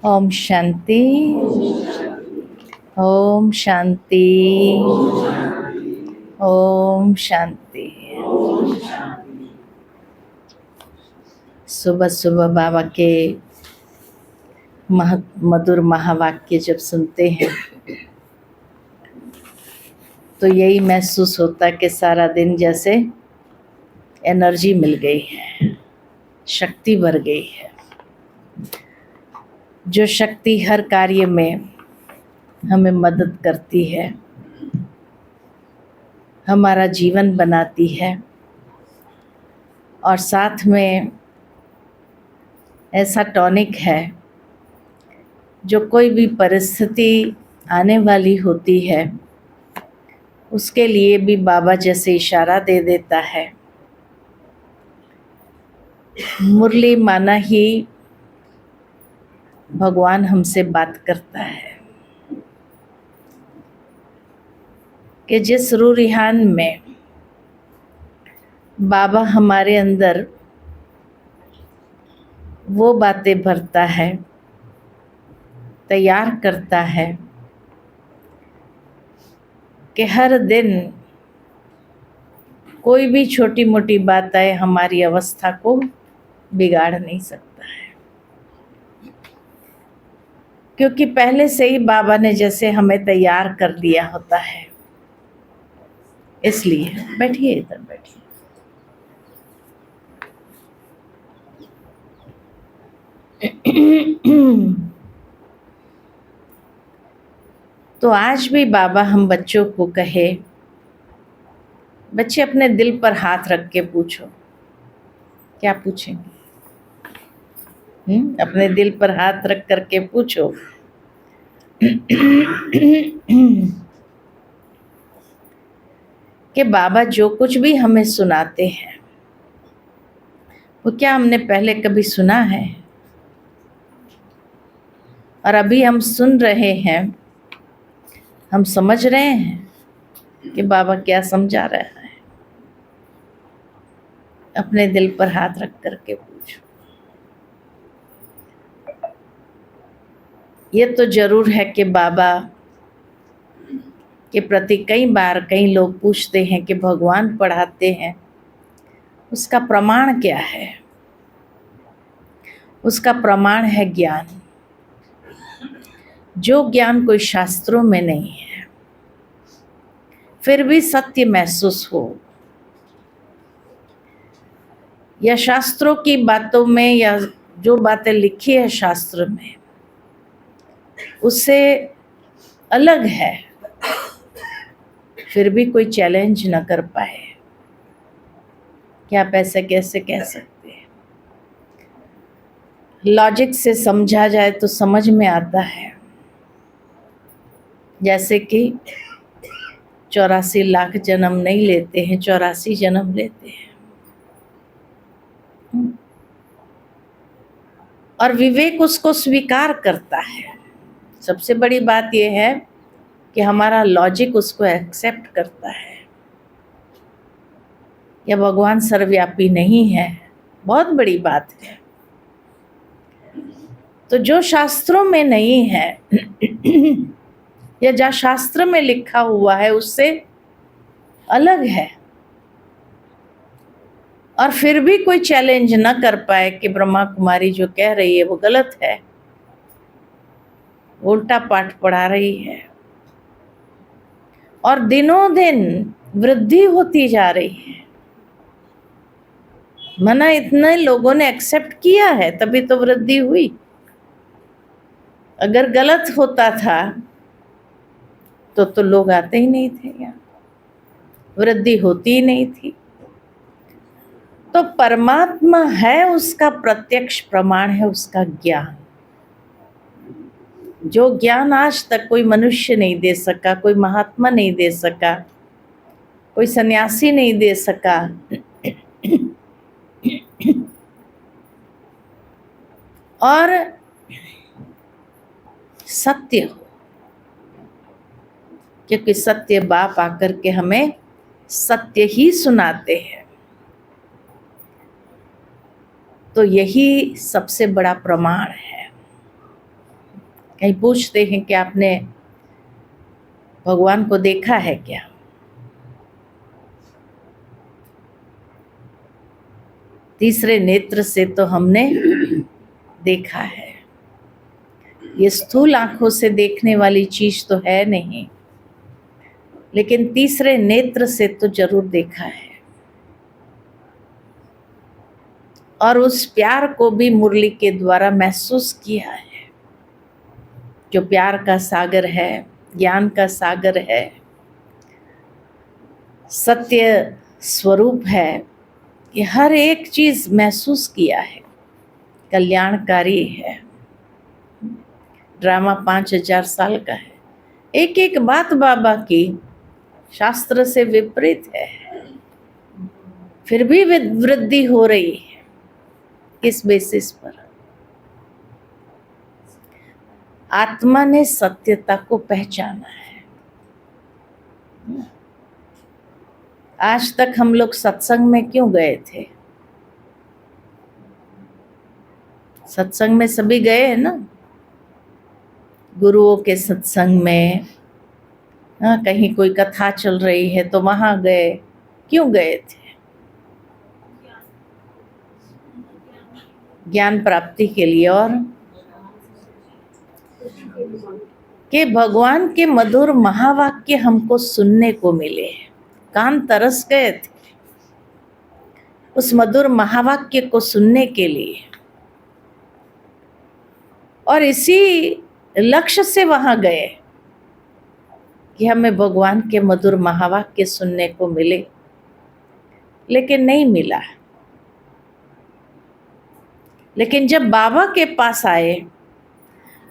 ओम शांति। ओम शांति। ओम शांति। सुबह सुबह बाबा के मधुर महावाक्य जब सुनते हैं तो यही महसूस होता कि सारा दिन जैसे एनर्जी मिल गई है, शक्ति बढ़ गई है। जो शक्ति हर कार्य में हमें मदद करती है, हमारा जीवन बनाती है और साथ में ऐसा टॉनिक है जो कोई भी परिस्थिति आने वाली होती है उसके लिए भी बाबा जैसे इशारा दे देता है। मुरली माना ही भगवान हमसे बात करता है कि जिस रूरिहान में बाबा हमारे अंदर वो बातें भरता है, तैयार करता है कि हर दिन कोई भी छोटी मोटी बात आए हमारी अवस्था को बिगाड़ नहीं सकता है, क्योंकि पहले से ही बाबा ने जैसे हमें तैयार कर दिया होता है। इसलिए बैठिए, इधर बैठिए। तो आज भी बाबा हम बच्चों को कहे, बच्चे अपने दिल पर हाथ रख के पूछो। क्या पूछेंगे? अपने दिल पर हाथ रख करके पूछो कि बाबा जो कुछ भी हमें सुनाते हैं वो क्या हमने पहले कभी सुना है? और अभी हम सुन रहे हैं, हम समझ रहे हैं कि बाबा क्या समझा रहा है? अपने दिल पर हाथ रख करके पूछो। ये तो जरूर है कि बाबा के प्रति कई बार कई लोग पूछते हैं कि भगवान पढ़ाते हैं, उसका प्रमाण क्या है? उसका प्रमाण है ज्ञान, जो ज्ञान कोई शास्त्रों में नहीं है, फिर भी सत्य महसूस हो, या शास्त्रों की बातों में या जो बातें लिखी है शास्त्र में उससे अलग है, फिर भी कोई चैलेंज न कर पाए, क्या आप ऐसे कैसे कह सकते हैं? लॉजिक से समझा जाए तो समझ में आता है, जैसे कि 84 लाख जन्म नहीं लेते हैं, 84 जन्म लेते हैं। और विवेक उसको स्वीकार करता है। सबसे बड़ी बात यह है कि हमारा लॉजिक उसको एक्सेप्ट करता है। या भगवान सर्वव्यापी नहीं है, बहुत बड़ी बात है। तो जो शास्त्रों में नहीं है या जो शास्त्र में लिखा हुआ है उससे अलग है, और फिर भी कोई चैलेंज न कर पाए कि ब्रह्मा कुमारी जो कह रही है वो गलत है, उल्टा पाठ पढ़ा रही है, और दिनों दिन वृद्धि होती जा रही है। मना इतने लोगों ने एक्सेप्ट किया है तभी तो वृद्धि हुई। अगर गलत होता था तो लोग आते ही नहीं थे, यहाँ वृद्धि होती ही नहीं थी। तो परमात्मा है, उसका प्रत्यक्ष प्रमाण है उसका ज्ञान, जो ज्ञान आज तक कोई मनुष्य नहीं दे सका, कोई महात्मा नहीं दे सका, कोई सन्यासी नहीं दे सका। और सत्य हो, क्योंकि सत्य बाप आकर के हमें सत्य ही सुनाते हैं। तो यही सबसे बड़ा प्रमाण है। कहीं पूछते हैं कि आपने भगवान को देखा है क्या? तीसरे नेत्र से तो हमने देखा है। ये स्थूल आंखों से देखने वाली चीज तो है नहीं, लेकिन तीसरे नेत्र से तो जरूर देखा है। और उस प्यार को भी मुरली के द्वारा महसूस किया है, जो प्यार का सागर है, ज्ञान का सागर है, सत्य स्वरूप है। ये हर एक चीज महसूस किया है, कल्याणकारी है। ड्रामा 5000 साल का है। एक एक बात बाबा की शास्त्र से विपरीत है, फिर भी वृद्धि हो रही है। किस बेसिस पर? आत्मा ने सत्यता को पहचाना है। आज तक हम लोग सत्संग में क्यों गए थे? सत्संग में सभी गए हैं ना, गुरुओं के सत्संग में। हाँ, कहीं कोई कथा चल रही है तो वहां गए। क्यों गए थे? ज्ञान प्राप्ति के लिए, और कि भगवान के मधुर महावाक्य हमको सुनने को मिले। कान तरस गए थे उस मधुर महावाक्य को सुनने के लिए, और इसी लक्ष्य से वहां गए कि हमें भगवान के मधुर महावाक्य सुनने को मिले, लेकिन नहीं मिला। लेकिन जब बाबा के पास आए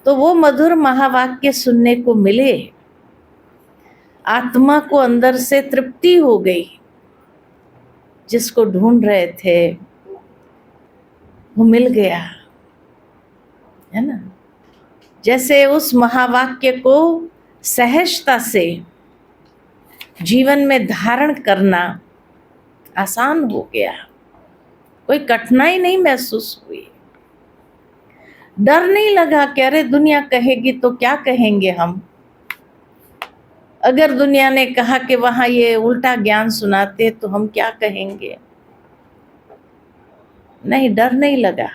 तो वो मधुर महावाक्य सुनने को मिले। आत्मा को अंदर से तृप्ति हो गई। जिसको ढूंढ रहे थे वो मिल गया, है ना। जैसे उस महावाक्य को सहजता से जीवन में धारण करना आसान हो गया। कोई कठिनाई नहीं महसूस हुई। डर नहीं लगा कि अरे दुनिया कहेगी तो क्या कहेंगे हम। अगर दुनिया ने कहा कि वहां ये उल्टा ज्ञान सुनाते तो हम क्या कहेंगे। नहीं, डर नहीं लगा।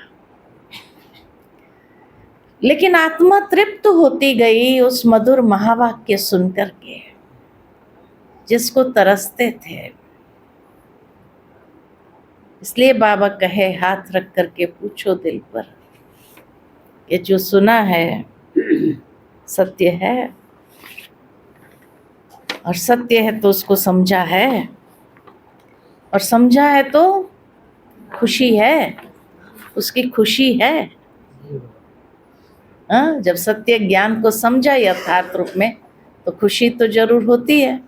लेकिन आत्मा तृप्त होती गई उस मधुर महावाक्य सुनकर के, जिसको तरसते थे। इसलिए बाबा कहे, हाथ रख करके पूछो दिल पर कि जो सुना है सत्य है, और सत्य है तो उसको समझा है, और समझा है तो खुशी है, उसकी खुशी है। हाँ, जब सत्य ज्ञान को समझा यथार्थ रूप में तो खुशी तो जरूर होती है।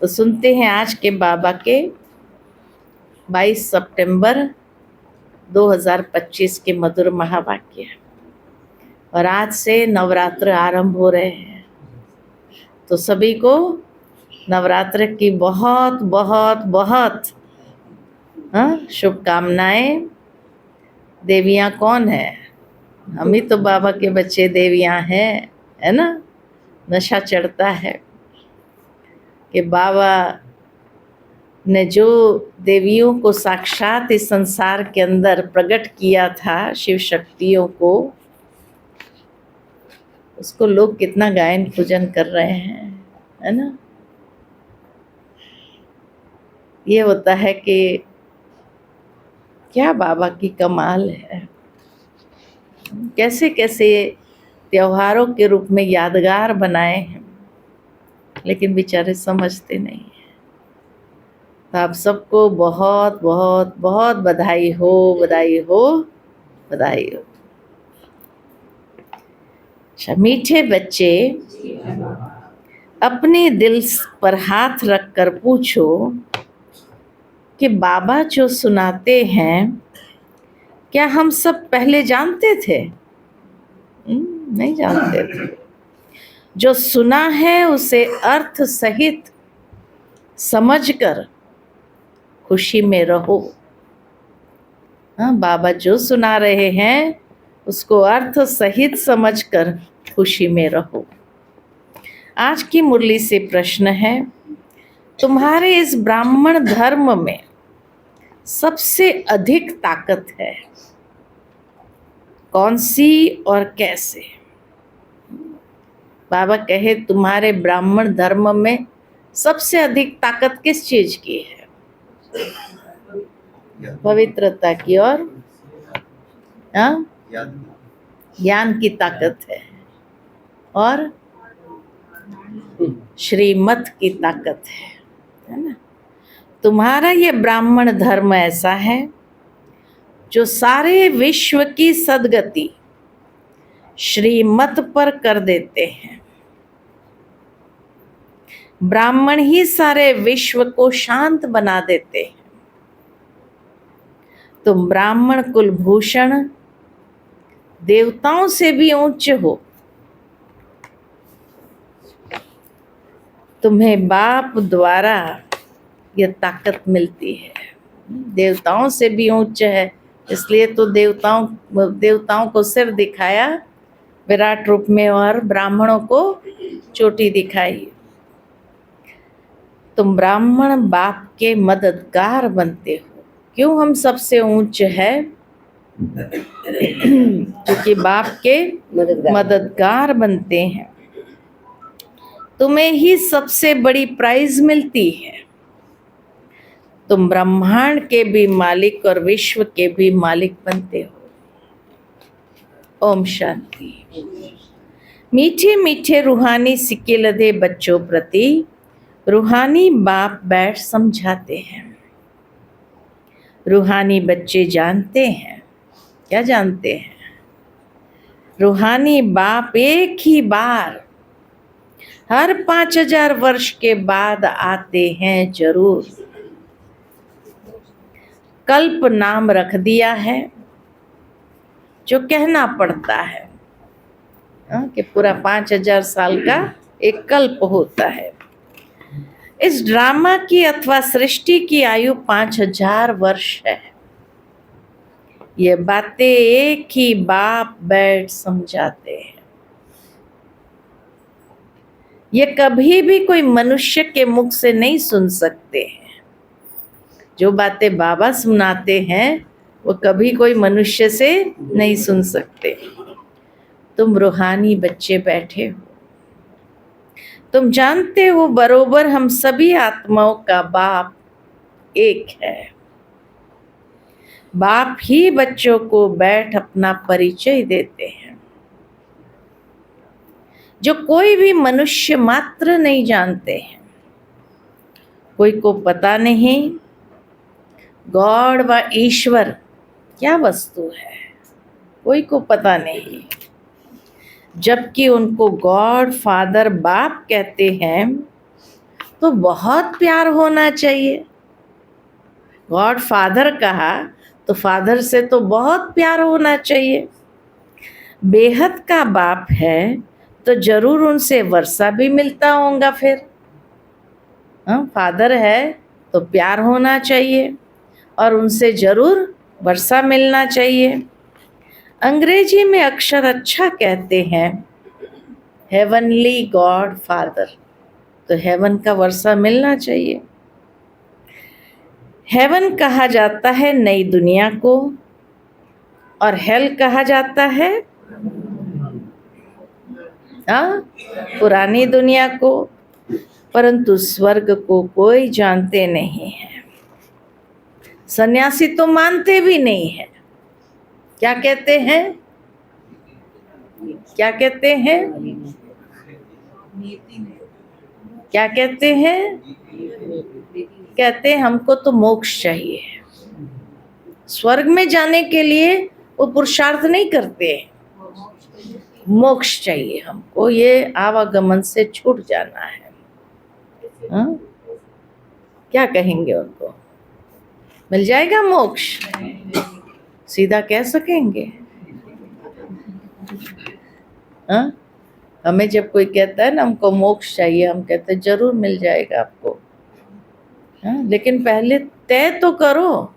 तो सुनते हैं आज के बाबा के 22 सितंबर 2025 के मधुर महावाक्य। और आज से नवरात्र आरंभ हो रहे हैं, तो सभी को नवरात्र की बहुत बहुत बहुत शुभकामनाएं। देवियां कौन है? हम ही तो बाबा के बच्चे देवियां हैं, है ना। नशा चढ़ता है कि बाबा ने जो देवियों को साक्षात इस संसार के अंदर प्रकट किया था, शिव शक्तियों को, उसको लोग कितना गायन पूजन कर रहे हैं, है ना। ये होता है कि क्या बाबा की कमाल है। कैसे कैसे त्योहारों के रूप में यादगार बनाए हैं, लेकिन बेचारे समझते नहीं हैं। तो आप सबको बहुत बहुत बहुत बधाई हो, बधाई हो, बधाई हो। अच्छा मीठे बच्चे, अपने दिल पर हाथ रख कर पूछो कि बाबा जो सुनाते हैं क्या हम सब पहले जानते थे? नहीं जानते थे। जो सुना है उसे अर्थ सहित समझकर खुशी में रहो। हाँ, बाबा जो सुना रहे हैं उसको अर्थ सहित समझकर खुशी में रहो। आज की मुरली से प्रश्न है, तुम्हारे इस ब्राह्मण धर्म में सबसे अधिक ताकत है कौन सी और कैसे? बाबा कहे तुम्हारे ब्राह्मण धर्म में सबसे अधिक ताकत किस चीज की है? पवित्रता की और ज्ञान की ताकत है और श्रीमत की ताकत है ना। तुम्हारा ये ब्राह्मण धर्म ऐसा है जो सारे विश्व की सद्गति श्रीमत पर कर देते हैं। ब्राह्मण ही सारे विश्व को शांत बना देते हैं। तुम ब्राह्मण कुलभूषण देवताओं से भी ऊंचे हो। तुम्हें बाप द्वारा यह ताकत मिलती है। देवताओं से भी ऊंचे है, इसलिए तो देवताओं को सिर दिखाया विराट रूप में और ब्राह्मणों को चोटी दिखाई। तुम ब्राह्मण बाप के मददगार बनते हो। क्यों हम सबसे ऊंचे हैं? क्योंकि बाप के मददगार बनते हैं। तुम्हें ही सबसे बड़ी प्राइज मिलती है। तुम ब्रह्मांड के भी मालिक और विश्व के भी मालिक बनते हो। ओम शांति। मीठे मीठे रूहानी सिक्के लदे बच्चों प्रति रूहानी बाप बैठ समझाते हैं। रूहानी बच्चे जानते हैं, क्या जानते हैं? रूहानी बाप एक ही बार हर 5000 वर्ष के बाद आते हैं जरूर। कल्प नाम रख दिया है जो कहना पड़ता है कि पूरा 5000 साल का एक कल्प होता है। इस ड्रामा की अथवा सृष्टि की आयु 5000 वर्ष है। ये बातें एक ही बाप बैठ समझाते हैं। ये कभी भी कोई मनुष्य के मुख से नहीं सुन सकते हैं। जो बातें बाबा सुनाते हैं वो कभी कोई मनुष्य से नहीं सुन सकते। तुम रूहानी बच्चे बैठे हो। तुम जानते हो बरोबर हम सभी आत्माओं का बाप एक है। बाप ही बच्चों को बैठ अपना परिचय देते हैं जो कोई भी मनुष्य मात्र नहीं जानते हैं। कोई को पता नहीं गॉड व ईश्वर क्या वस्तु है, कोई को पता नहीं। जबकि उनको गॉड फादर बाप कहते हैं तो बहुत प्यार होना चाहिए। गॉड फादर कहा तो फादर से तो बहुत प्यार होना चाहिए। बेहद का बाप है तो जरूर उनसे वर्षा भी मिलता होगा। फिर फादर है तो प्यार होना चाहिए और उनसे जरूर वर्षा मिलना चाहिए। अंग्रेजी में अक्षर अच्छा कहते हैं हेवनली गॉड फादर, तो हेवन का वर्षा मिलना चाहिए। हेवन कहा जाता है नई दुनिया को और हेल कहा जाता है पुरानी दुनिया को, परंतु स्वर्ग को कोई जानते नहीं है। सन्यासी तो मानते भी नहीं है। क्या कहते हैं? क्या कहते हैं? क्या कहते हैं? कहते हैं हमको तो मोक्ष चाहिए। स्वर्ग में जाने के लिए वो पुरुषार्थ नहीं करते। मोक्ष चाहिए हमको, ये आवागमन से छूट जाना है। क्या कहेंगे उनको? मिल जाएगा मोक्ष? सीधा कह सकेंगे? हमें जब कोई कहता है ना हमको मोक्ष चाहिए, हम कहते हैं जरूर मिल जाएगा आपको। लेकिन पहले तय तो करो,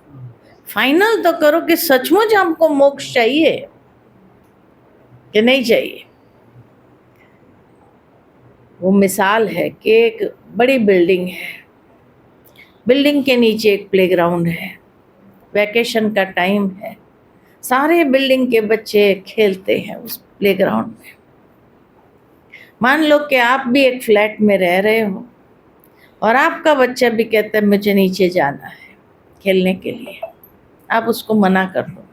फाइनल तो करो कि सचमुच हमको मोक्ष चाहिए। कि नहीं चाहिए। वो मिसाल है कि एक बड़ी बिल्डिंग है, बिल्डिंग के नीचे एक प्लेग्राउंड है, वैकेशन का टाइम है, सारे बिल्डिंग के बच्चे खेलते हैं उस प्लेग्राउंड में। मान लो कि आप भी एक फ्लैट में रह रहे हो और आपका बच्चा भी कहता है मुझे नीचे जाना है खेलने के लिए, आप उसको मना कर दो,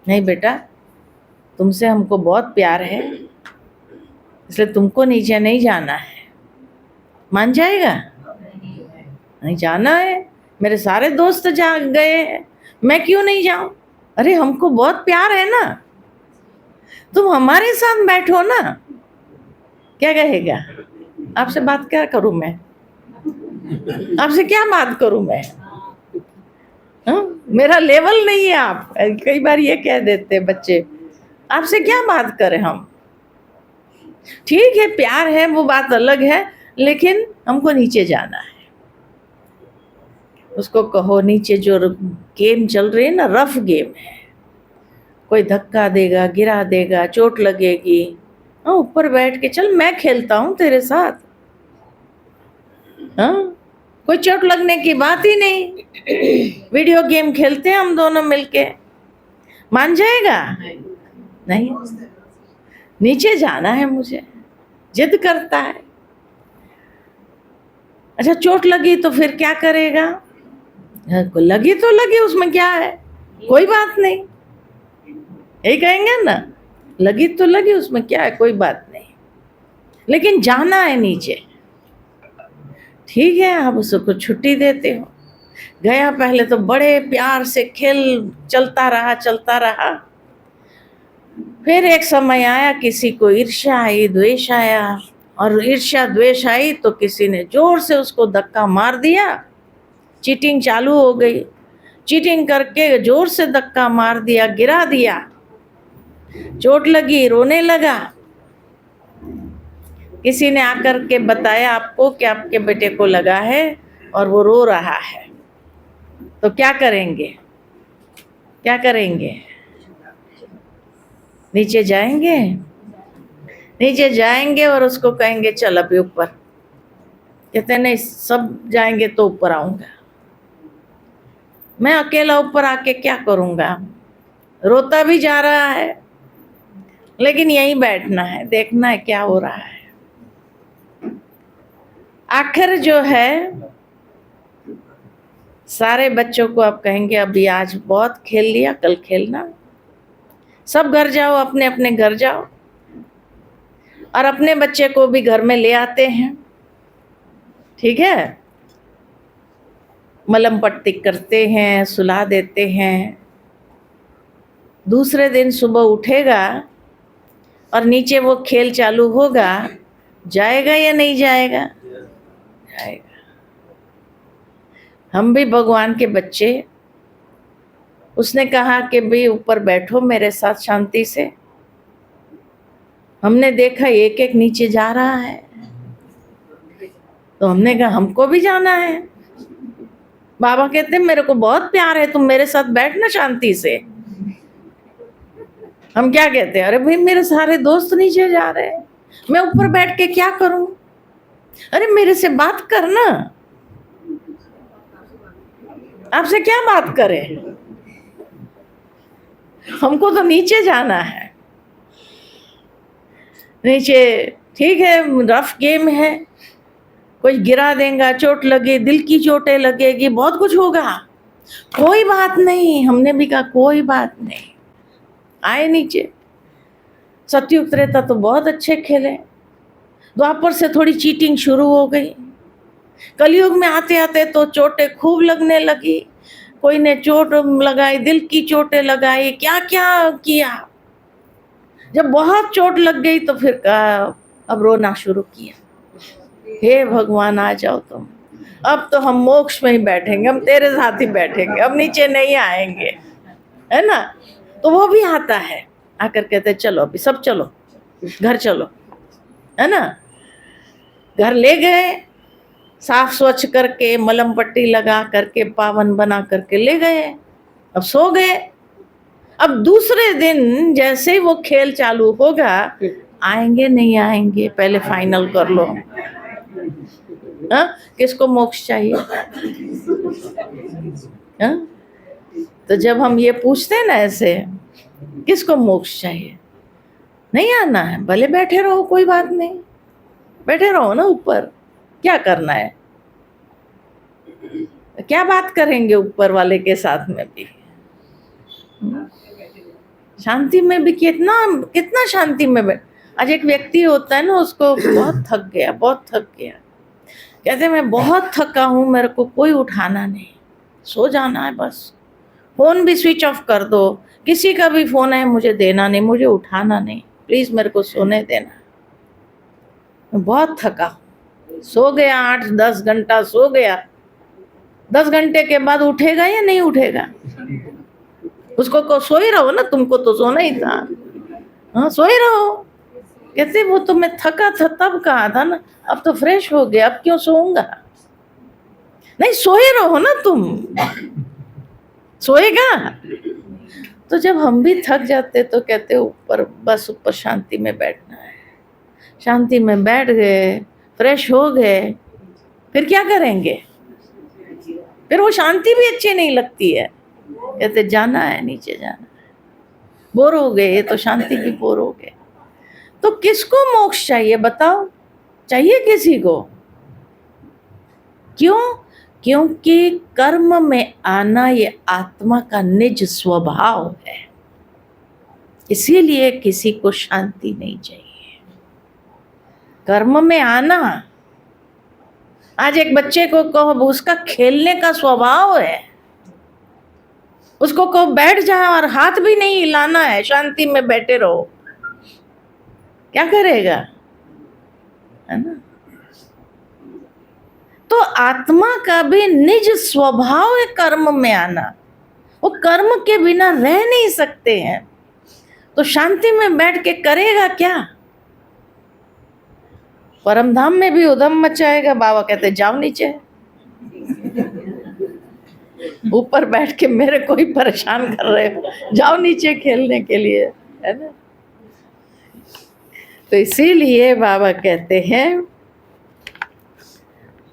नहीं बेटा तुमसे हमको बहुत प्यार है इसलिए तुमको नीचे नहीं जाना है, मान जाएगा? नहीं जाना है, मेरे सारे दोस्त जा गए हैं, मैं क्यों नहीं जाऊं? अरे हमको बहुत प्यार है ना, तुम हमारे साथ बैठो ना। क्या कहेगा? आपसे बात क्या करूं मैं, आपसे क्या बात करूं मैं? हाँ? मेरा लेवल नहीं है आप, कई बार ये कह देते बच्चे, आपसे क्या बात करें हम। ठीक है प्यार है वो बात अलग है, लेकिन हमको नीचे जाना है। उसको कहो नीचे जो गेम चल रही है ना, रफ गेम है, कोई धक्का देगा, गिरा देगा, चोट लगेगी, हाँ ऊपर बैठ के चल मैं खेलता हूँ तेरे साथ। हाँ कोई चोट लगने की बात ही नहीं, वीडियो गेम खेलते हैं हम दोनों मिलके, मान जाएगा? नहीं, नीचे जाना है मुझे, जिद करता है। अच्छा चोट लगी तो फिर क्या करेगा? लगी तो लगी, उसमें क्या है, कोई बात नहीं, यही कहेंगे ना, लगी तो लगी उसमें क्या है, कोई बात नहीं, लेकिन जाना है नीचे। ठीक है आप उसको छुट्टी देते हो, गया, पहले तो बड़े प्यार से खेल चलता रहा, फिर एक समय आया किसी को ईर्ष्या आई, द्वेष आया, और ईर्ष्या द्वेष आई तो किसी ने जोर से उसको धक्का मार दिया, चीटिंग चालू हो गई, चीटिंग करके जोर से धक्का मार दिया, गिरा दिया, चोट लगी, रोने लगा। किसी ने आकर के बताया आपको कि आपके बेटे को लगा है और वो रो रहा है, तो क्या करेंगे? क्या करेंगे? नीचे जाएंगे? नीचे जाएंगे और उसको कहेंगे चल अभी ऊपर, कहते नहीं सब जाएंगे तो ऊपर आऊंगा, मैं अकेला ऊपर आके क्या करूंगा? रोता भी जा रहा है लेकिन यहीं बैठना है, देखना है क्या हो रहा है। आखिर जो है सारे बच्चों को आप कहेंगे अभी आज बहुत खेल लिया, कल खेलना, सब घर जाओ, अपने अपने घर जाओ, और अपने बच्चे को भी घर में ले आते हैं, ठीक है, मलहम पट्टी करते हैं, सुला देते हैं। दूसरे दिन सुबह उठेगा और नीचे वो खेल चालू होगा, जाएगा या नहीं जाएगा? जाएगा। हम भी भगवान के बच्चे, उसने कहा कि भाई ऊपर बैठो मेरे साथ शांति से, हमने देखा एक एक नीचे जा रहा है, तो हमने कहा हमको भी जाना है। बाबा कहते हैं मेरे को बहुत प्यार है, तुम मेरे साथ बैठना शांति से। हम क्या कहते हैं, अरे भाई मेरे सारे दोस्त नीचे जा रहे हैं, मैं ऊपर बैठ के क्या करूं? अरे मेरे से बात करना, आपसे क्या बात करें, हमको तो नीचे जाना है। नीचे ठीक है रफ गेम है, कोई गिरा देगा, चोट लगे, दिल की चोटें लगेगी, बहुत कुछ होगा, कोई बात नहीं। हमने भी कहा कोई बात नहीं, आए नीचे। सतयुग त्रेता तो बहुत अच्छे खेले, द्वापर से थोड़ी चीटिंग शुरू हो गई, कलयुग में आते आते तो चोटें खूब लगने लगी, कोई ने चोट लगाई, दिल की चोटें लगाई, क्या क्या किया। जब बहुत चोट लग गई तो फिर कहा, अब रोना शुरू किया, हे भगवान आ जाओ तुम, अब तो हम मोक्ष में ही बैठेंगे, हम तेरे साथ ही बैठेंगे, अब नीचे नहीं आएंगे, है ना। तो वो भी आता है, आकर कहते चलो अभी सब चलो घर चलो, है ना। घर ले गए, साफ स्वच्छ करके, मलहम पट्टी लगा करके, पावन बना करके ले गए, अब सो गए। अब दूसरे दिन जैसे ही वो खेल चालू होगा, आएंगे नहीं आएंगे पहले फाइनल कर लो। हाँ, किसको मोक्ष चाहिए? हाँ? तो जब हम ये पूछते हैं ना ऐसे, किसको मोक्ष चाहिए? नहीं आना है, भले बैठे रहो, कोई बात नहीं, बैठे रहो ना ऊपर, क्या करना है? क्या बात करेंगे ऊपर वाले के साथ में भी? शांति में भी कितना कितना शांति में बैठ। आज एक व्यक्ति होता है ना, उसको बहुत थक गया, बहुत थक गया, कहते मैं बहुत थका हूँ, मेरे को कोई उठाना नहीं, सो जाना है बस, फोन भी स्विच ऑफ कर दो, किसी का भी फोन है मुझे देना नहीं, मुझे उठाना नहीं, प्लीज मेरे को सोने देना, मैं बहुत थका। सो गया, 8-10 घंटा सो गया, 10 घंटे के बाद उठेगा या नहीं उठेगा? उसको को सो ही रहो ना, तुमको तो सोना ही था। हाँ, सो ही रहो। कहते वो तो मैं थका था तब कहा था ना, अब तो फ्रेश हो गया, अब क्यों सोऊंगा? नहीं, सो ही रहो ना तुम, सोएगा। तो जब हम भी थक जाते तो कहते ऊपर, बस ऊपर शांति में बैठना है। शांति में बैठ गए, फ्रेश हो गए, फिर क्या करेंगे? फिर वो शांति भी अच्छी नहीं लगती है, कहते जाना है, नीचे जाना है, बोर हो गए, तो शांति भी बोर हो गए। तो किसको मोक्ष चाहिए बताओ? चाहिए किसी को? क्यों? क्योंकि कर्म में आना ये आत्मा का निज स्वभाव है, इसीलिए किसी को शांति नहीं चाहिए। कर्म में आना, आज एक बच्चे को कहो, उसका खेलने का स्वभाव है, उसको कहो बैठ जा और हाथ भी नहीं हिलाना है, शांति में बैठे रहो, क्या करेगा? है ना? तो आत्मा का भी निज स्वभाव है कर्म में आना, वो कर्म के बिना रह नहीं सकते हैं, तो शांति में बैठ के करेगा क्या? परमधाम में भी उधम मचाएगा। बाबा कहते जाओ नीचे, ऊपर बैठ के मेरे को ही परेशान कर रहे हो, जाओ नीचे खेलने के लिए, है ना? तो इसीलिए बाबा कहते हैं,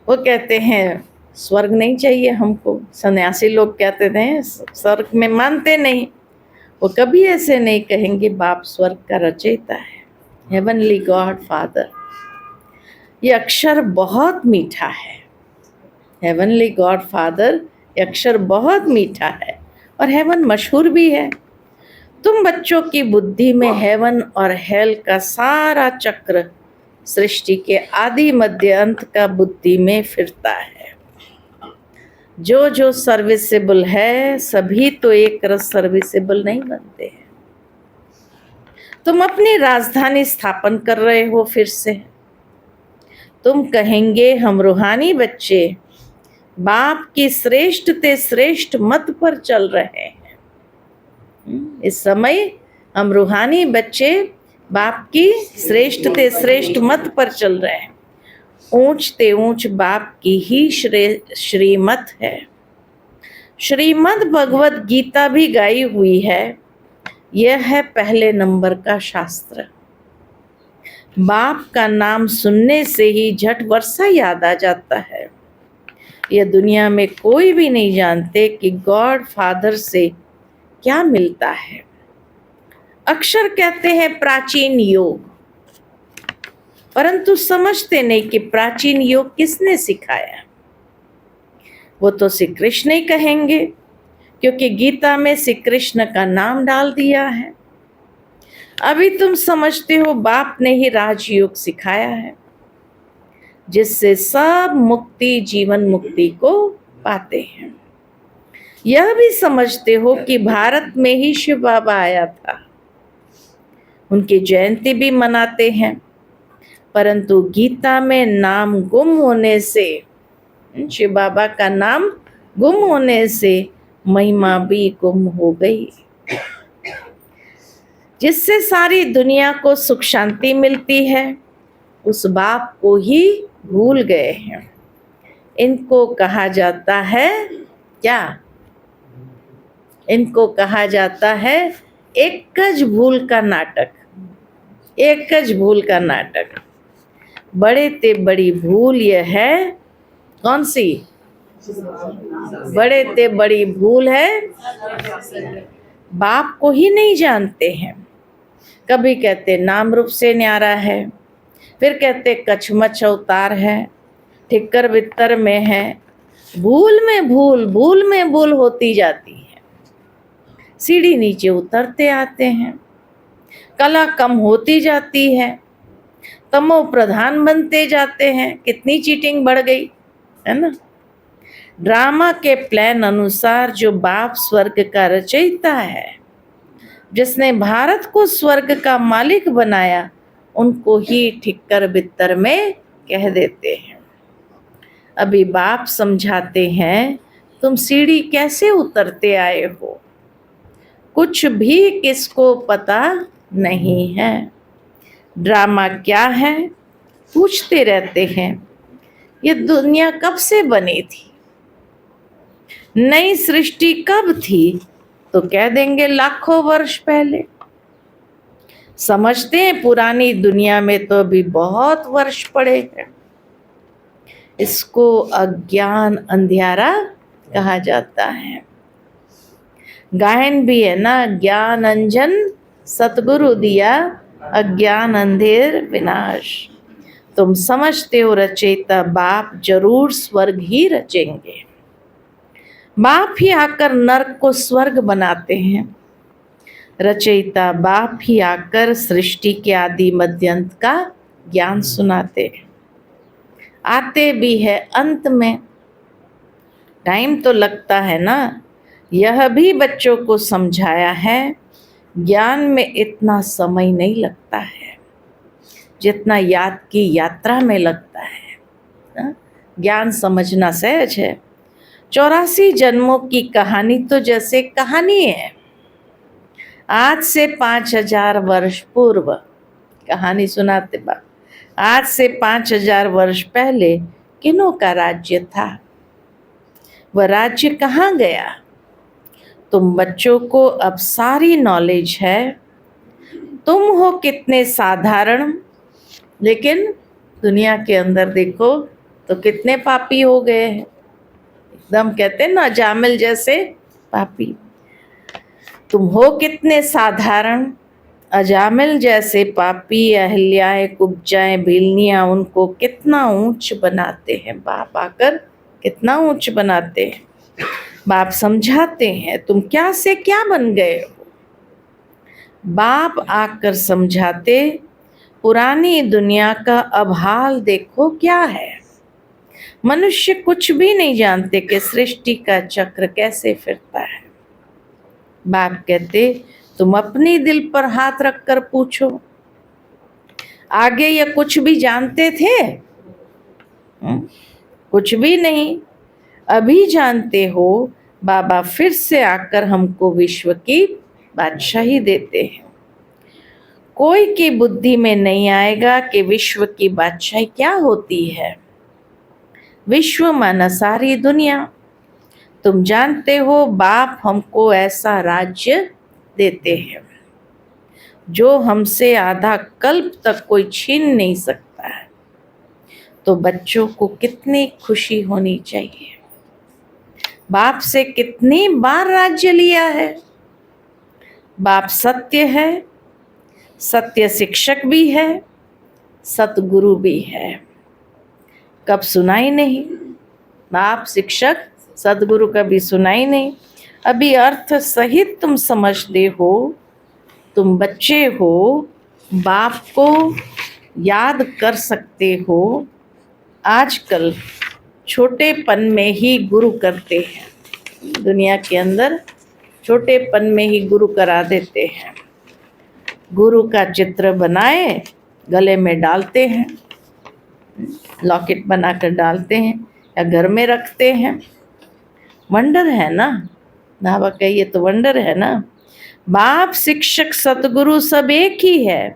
वो कहते हैं स्वर्ग नहीं चाहिए हमको। सन्यासी लोग कहते थे स्वर्ग में मानते नहीं, वो कभी ऐसे नहीं कहेंगे बाप स्वर्ग का रचयिता है, हेवनली गॉड फादर। ये अक्षर बहुत मीठा है, हेवनली गॉड फादर, ये अक्षर बहुत मीठा है, और हेवन मशहूर भी है। तुम बच्चों की बुद्धि में हेवन और हेल का सारा चक्र सृष्टि के आदि मध्य अंत का बुद्धि में फिरता है। जो जो सर्विसेबल है, सभी तो एक रस सर्विसेबल नहीं बनते हैं। तुम अपनी राजधानी स्थापन कर रहे हो फिर से। तुम कहेंगे हम रूहानी बच्चे बाप की श्रेष्ठ ते श्रेष्ठ मत पर चल रहे हैं। इस समय हम रूहानी बच्चे बाप की श्रेष्ठ ते श्रेष्ठ मत पर चल रहे हैं। ऊंच ते ऊंच बाप की ही श्रीमत है। श्रीमद् भगवत गीता भी गाई हुई है। यह है पहले नंबर का शास्त्र। बाप का नाम सुनने से ही झट वर्षा याद आ जाता है। यह दुनिया में कोई भी नहीं जानते कि गॉड फादर से क्या मिलता है। अक्षर कहते हैं प्राचीन योग, परंतु समझते नहीं कि प्राचीन योग किसने सिखाया। वो तो श्री कृष्ण ही कहेंगे, क्योंकि गीता में श्री कृष्ण का नाम डाल दिया है। अभी तुम समझते हो बाप ने ही राजयोग सिखाया है, जिससे सब मुक्ति जीवन मुक्ति को पाते हैं। यह भी समझते हो कि भारत में ही शिव बाबा आया था, उनकी जयंती भी मनाते हैं, परंतु गीता में नाम गुम होने से, शिव बाबा का नाम गुम होने से महिमा भी गुम हो गई, जिससे सारी दुनिया को सुख शांति मिलती है, उस बाप को ही भूल गए हैं। इनको कहा जाता है क्या? इनको कहा जाता है एकज भूल का नाटक। एकज भूल का नाटक। बड़े ते बड़ी भूल यह है, कौन सी? बड़े ते बड़ी भूल है बाप को ही नहीं जानते हैं। कभी कहते नाम रूप से न्यारा है, फिर कहते कछमच अवतार है, ठिक्कर बित्तर में है। भूल में भूल, भूल में भूल होती जाती है। सीढ़ी नीचे उतरते आते हैं, कला कम होती जाती है, तमो प्रधान बनते जाते हैं। कितनी चीटिंग बढ़ गई है ना। ड्रामा के प्लान अनुसार जो बाप स्वर्ग का रचयिता है, जिसने भारत को स्वर्ग का मालिक बनाया, उनको ही ठिक्कर बित्तर में कह देते हैं। अभी बाप समझाते हैं, तुम सीढ़ी कैसे उतरते आए हो, कुछ भी किसको पता नहीं है। ड्रामा क्या है पूछते रहते हैं। ये दुनिया कब से बनी थी, नई सृष्टि कब थी, तो कह देंगे लाखों वर्ष पहले। समझते हैं पुरानी दुनिया में तो अभी बहुत वर्ष पड़े हैं। इसको अज्ञान अंधियारा कहा जाता है। गायन भी है ना, ज्ञान अंजन सतगुरु दिया, अज्ञान अंधेर विनाश। तुम समझते हो रचयिता बाप जरूर स्वर्ग ही रचेंगे। बाप ही आकर नरक को स्वर्ग बनाते हैं। रचयिता बाप ही आकर सृष्टि के आदि मध्यांत का ज्ञान सुनाते हैं। आते भी है अंत में। टाइम तो लगता है ना, यह भी बच्चों को समझाया है। ज्ञान में इतना समय नहीं लगता है जितना याद की यात्रा में लगता है। ज्ञान समझना सहज है। 84 जन्मों की कहानी तो जैसे कहानी है। आज से 5000 वर्ष पूर्व कहानी सुनाते बाप। आज से 5000 वर्ष पहले किन्हों का राज्य था, वह राज्य कहाँ गया? तुम बच्चों को अब सारी नॉलेज है। तुम हो कितने साधारण, लेकिन दुनिया के अंदर देखो तो कितने पापी हो गए हैं। एकदम कहते हैं ना, जामिल जैसे पापी। तुम हो कितने साधारण, अजामिल जैसे पापी। अहल्याएं कुब्जाएं भीलनियां उनको कितना ऊंच बनाते हैं बाप आकर, कितना ऊंच बनाते हैं। बाप समझाते हैं तुम क्या से क्या बन गए हो। बाप आकर समझाते पुरानी दुनिया का अब हाल देखो क्या है। मनुष्य कुछ भी नहीं जानते कि सृष्टि का चक्र कैसे फिरता है। बाप कहते तुम अपनी दिल पर हाथ रखकर पूछो, आगे ये कुछ भी जानते थे? कुछ भी नहीं। अभी जानते हो। बाबा फिर से आकर हमको विश्व की बादशाही देते हैं। कोई की बुद्धि में नहीं आएगा कि विश्व की बादशाही क्या होती है। विश्व माना सारी दुनिया। तुम जानते हो बाप हमको ऐसा राज्य देते हैं जो हमसे आधा कल्प तक कोई छीन नहीं सकता है। तो बच्चों को कितनी खुशी होनी चाहिए। बाप से कितनी बार राज्य लिया है। बाप सत्य है, सत्य शिक्षक भी है, सतगुरु भी है। कब सुनाई नहीं? बाप शिक्षक सदगुरु कभी सुनाई नहीं। अभी अर्थ सहित तुम समझते हो। तुम बच्चे हो, बाप को याद कर सकते हो। आजकल छोटेपन में ही गुरु करते हैं। दुनिया के अंदर छोटेपन में ही गुरु करा देते हैं। गुरु का चित्र बनाए गले में डालते हैं, लॉकेट बनाकर डालते हैं या घर में रखते हैं। वंडर है ना, बाबा कहिए तो वंडर है ना। बाप शिक्षक सतगुरु सब एक ही है।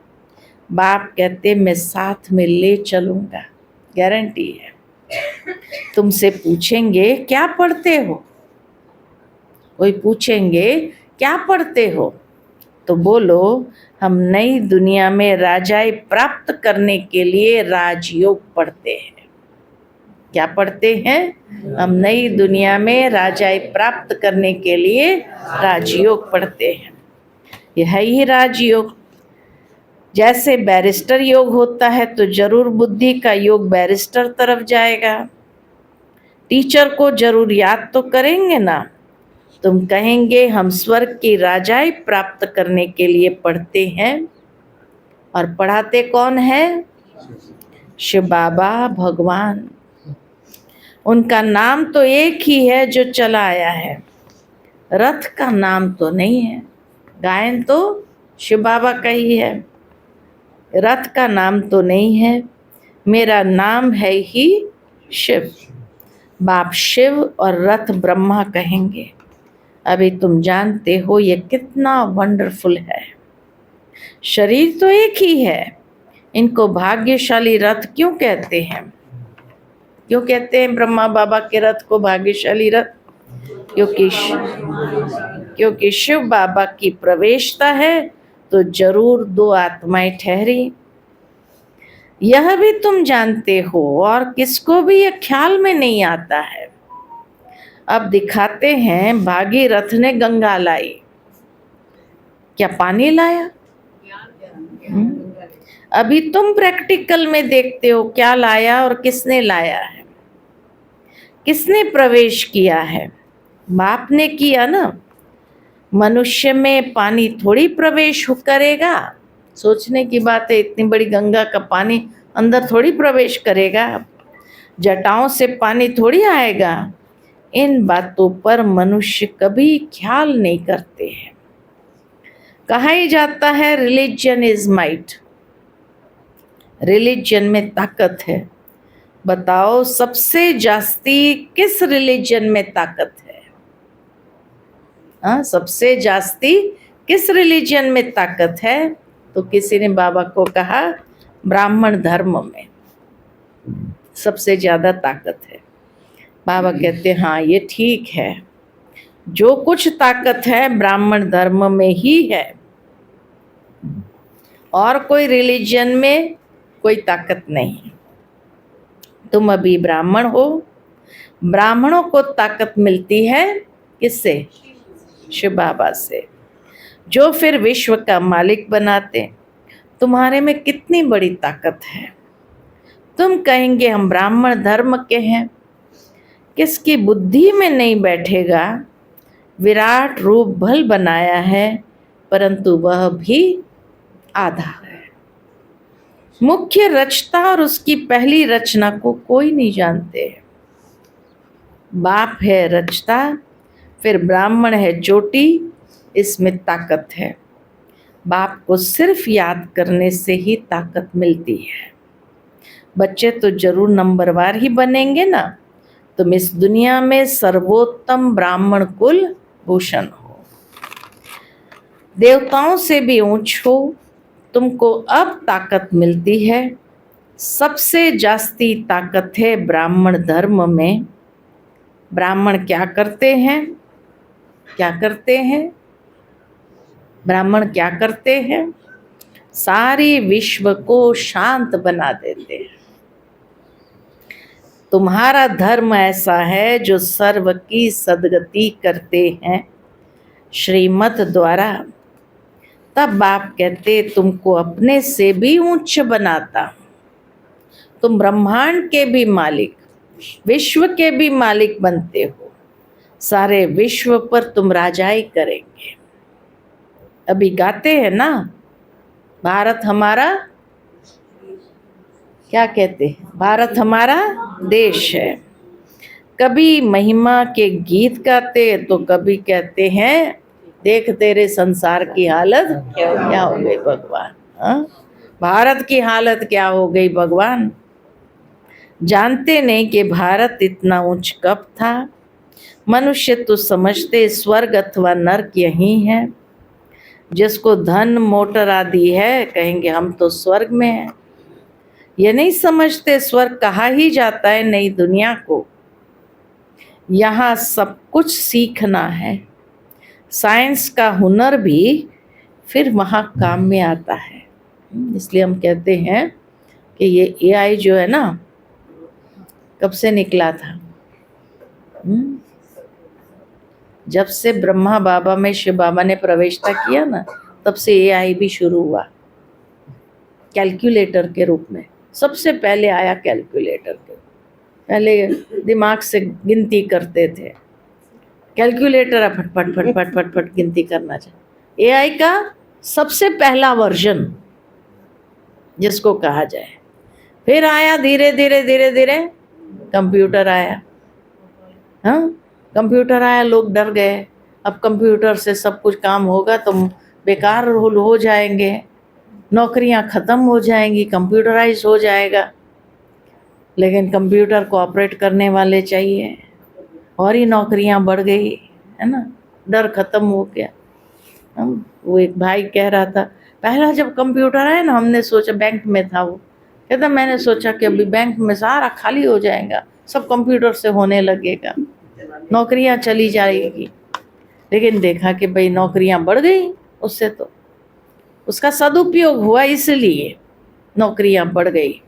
बाप कहते मैं साथ में ले चलूंगा, गारंटी है। तुमसे पूछेंगे क्या पढ़ते हो, कोई पूछेंगे क्या पढ़ते हो, तो बोलो हम नई दुनिया में राजाई प्राप्त करने के लिए राजयोग पढ़ते हैं। क्या पढ़ते हैं? हम नई दुनिया में राजाई प्राप्त करने के लिए राजयोग पढ़ते हैं। यह ही राजयोग। जैसे बैरिस्टर योग होता है तो जरूर बुद्धि का योग बैरिस्टर तरफ जाएगा। टीचर को जरूर याद तो करेंगे ना। तुम कहेंगे हम स्वर्ग की राजाई प्राप्त करने के लिए पढ़ते हैं। और पढ़ाते कौन है? शिव बाबा भगवान। उनका नाम तो एक ही है जो चला आया है, रथ का नाम तो नहीं है। गायन तो शिव बाबा का ही है, रथ का नाम तो नहीं है। मेरा नाम है ही शिव। बाप शिव और रथ ब्रह्मा कहेंगे। अभी तुम जानते हो ये कितना वंडरफुल है। शरीर तो एक ही है, इनको भाग्यशाली रथ क्यों कहते हैं? क्यों कहते हैं ब्रह्मा बाबा के रथ को भाग्यशाली रथ? क्योंकि शिव बाबा की प्रवेशता है तो जरूर दो आत्माएं ठहरी। यह भी तुम जानते हो और किसको भी यह ख्याल में नहीं आता है। अब दिखाते हैं भागीरथ ने गंगा लाई। क्या पानी लाया? अभी तुम प्रैक्टिकल में देखते हो क्या लाया और किसने लाया है। किसने प्रवेश किया है? बाप ने किया ना। मनुष्य में पानी थोड़ी प्रवेश करेगा। सोचने की बात है, इतनी बड़ी गंगा का पानी अंदर थोड़ी प्रवेश करेगा। जटाओं से पानी थोड़ी आएगा। इन बातों पर मनुष्य कभी ख्याल नहीं करते हैं। कहा ही जाता है रिलीजन इज माइट, रिलीजन में ताकत है। बताओ सबसे जास्ती किस रिलीजन में ताकत है? हाँ, सबसे जास्ती किस रिलीजन में ताकत है? तो किसी ने बाबा को कहा ब्राह्मण धर्म में सबसे ज्यादा ताकत है। बाबा कहते हाँ ये ठीक है, जो कुछ ताकत है ब्राह्मण धर्म में ही है, और कोई रिलीजन में कोई ताकत नहीं। तुम अभी ब्राह्मण हो, ब्राह्मणों को ताकत मिलती है किससे? शिव बाबा से, जो फिर विश्व का मालिक बनाते। तुम्हारे में कितनी बड़ी ताकत है। तुम कहेंगे हम ब्राह्मण धर्म के हैं। किसकी बुद्धि में नहीं बैठेगा? विराट रूप भल बनाया है परंतु वह भी आधा है। मुख्य रचता और उसकी पहली रचना को कोई नहीं जानते। बाप है रचता, फिर ब्राह्मण है चोटी, इसमें ताकत है। बाप को सिर्फ याद करने से ही ताकत मिलती है। बच्चे तो जरूर नंबरवार ही बनेंगे ना। तुम इस दुनिया में सर्वोत्तम ब्राह्मण कुल भूषण हो, देवताओं से भी ऊंच हो। तुमको अब ताकत मिलती है। सबसे जास्ती ताकत है ब्राह्मण धर्म में। ब्राह्मण क्या करते हैं? क्या करते हैं? ब्राह्मण क्या करते हैं? सारी विश्व को शांत बना देते हैं। तुम्हारा धर्म ऐसा है जो सर्व की सद्गति करते हैं श्रीमत द्वारा। तब बाप कहते तुमको अपने से भी ऊंच बनाता हूं। तुम ब्रह्मांड के भी मालिक, विश्व के भी मालिक बनते हो। सारे विश्व पर तुम राजाई करेंगे। अभी गाते हैं ना, भारत हमारा, क्या कहते हैं, भारत हमारा देश है। कभी महिमा के गीत गाते तो कभी कहते हैं देख तेरे संसार की हालत क्या हो गई भगवान। हाँ? भारत की हालत क्या हो गई भगवान। जानते नहीं कि भारत इतना उच्च कब था। मनुष्य तो समझते स्वर्ग अथवा नरक यही है। जिसको धन मोटर आदि है कहेंगे हम तो स्वर्ग में हैं। ये नहीं समझते स्वर्ग कहा ही जाता है नई दुनिया को। यहाँ सब कुछ सीखना है। साइंस का हुनर भी फिर वहाँ काम में आता है। इसलिए हम कहते हैं कि ये एआई जो है ना, कब से निकला था? जब से ब्रह्मा बाबा में शिव बाबा ने प्रवेशता किया ना, तब से एआई भी शुरू हुआ। कैलकुलेटर के रूप में सबसे पहले आया, कैलकुलेटर के। पहले दिमाग से गिनती करते थे, कैलकुलेटर अब फट फट फट फट फट फट गिनती करना चाहिए। एआई का सबसे पहला वर्जन जिसको कहा जाए। फिर आया धीरे धीरे धीरे धीरे कंप्यूटर आया। हाँ, कंप्यूटर आया, लोग डर गए, अब कंप्यूटर से सब कुछ काम होगा तो बेकार हो जाएंगे, नौकरियां खत्म हो जाएंगी, कंप्यूटराइज हो जाएगा। लेकिन कंप्यूटर को ऑपरेट करने वाले चाहिए, और ही नौकरियां बढ़ गई, है ना, डर खत्म हो गया। वो एक भाई कह रहा था, पहला जब कंप्यूटर आया ना, हमने सोचा, बैंक में था वो, कहता मैंने सोचा कि अभी बैंक में सारा खाली हो जाएगा, सब कंप्यूटर से होने लगेगा, नौकरियां चली जाएगी। लेकिन देखा कि भाई नौकरियां बढ़ गई उससे, तो उसका सदुपयोग हुआ, इसलिए नौकरियां बढ़ गई,